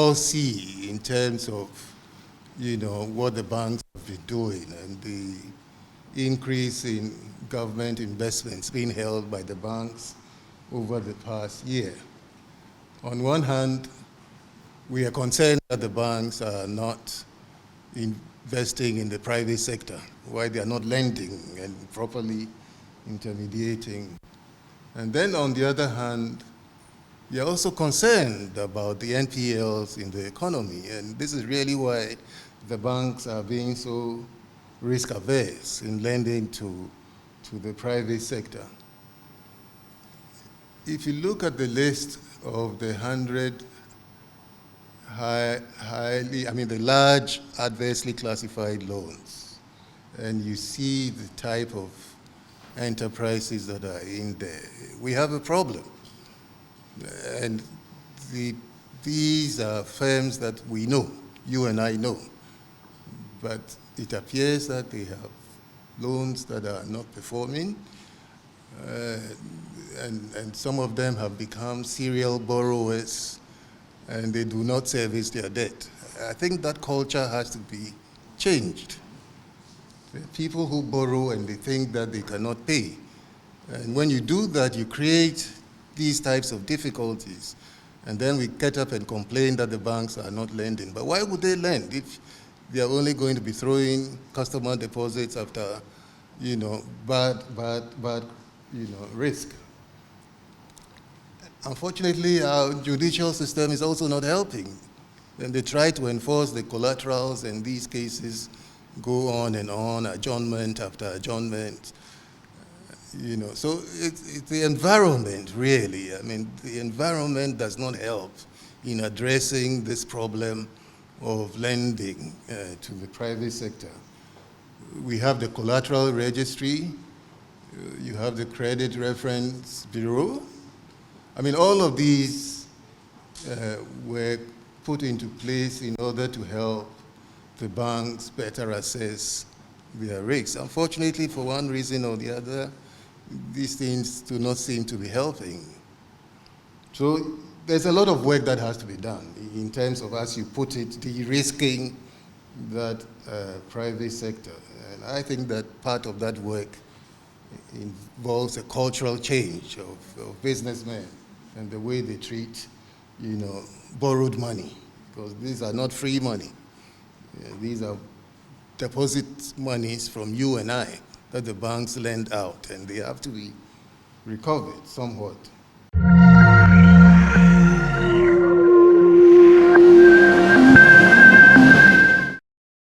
all see in terms of, what the banks have been doing and the increase in government investments being held by the banks over the past year. On one hand, we are concerned that the banks are not investing in the private sector, why they are not lending and properly intermediating. And then on the other hand, we are also concerned about the NPLs in the economy, and this is really why the banks are being so risk averse in lending to the private sector. If you look at the list of the 100 the large adversely classified loans, and you see the type of enterprises that are in there, we have a problem. And these are firms that we know, you and I know, but it appears that they have loans that are not performing, and some of them have become serial borrowers, and they do not service their debt. I think that culture has to be changed. The people who borrow and they think that they cannot pay. And when you do that, you create these types of difficulties. And then we get up and complain that the banks are not lending. But why would they lend if they are only going to be throwing customer deposits after, bad risk? Unfortunately, our judicial system is also not helping. And they try to enforce the collaterals, and these cases go on and on, adjournment after adjournment. So it's the environment, really. I mean, the environment does not help in addressing this problem of lending to the private sector. We have the collateral registry, you have the credit reference bureau. I mean, all of these were put into place in order to help the banks better assess their risks. Unfortunately, for one reason or the other, these things do not seem to be helping. So there's a lot of work that has to be done in terms of, as you put it, de-risking that private sector. And I think that part of that work involves a cultural change of businessmen and the way they treat, borrowed money, because these are not free money. These are deposit monies from you and I that the banks lend out, and they have to be recovered somewhat.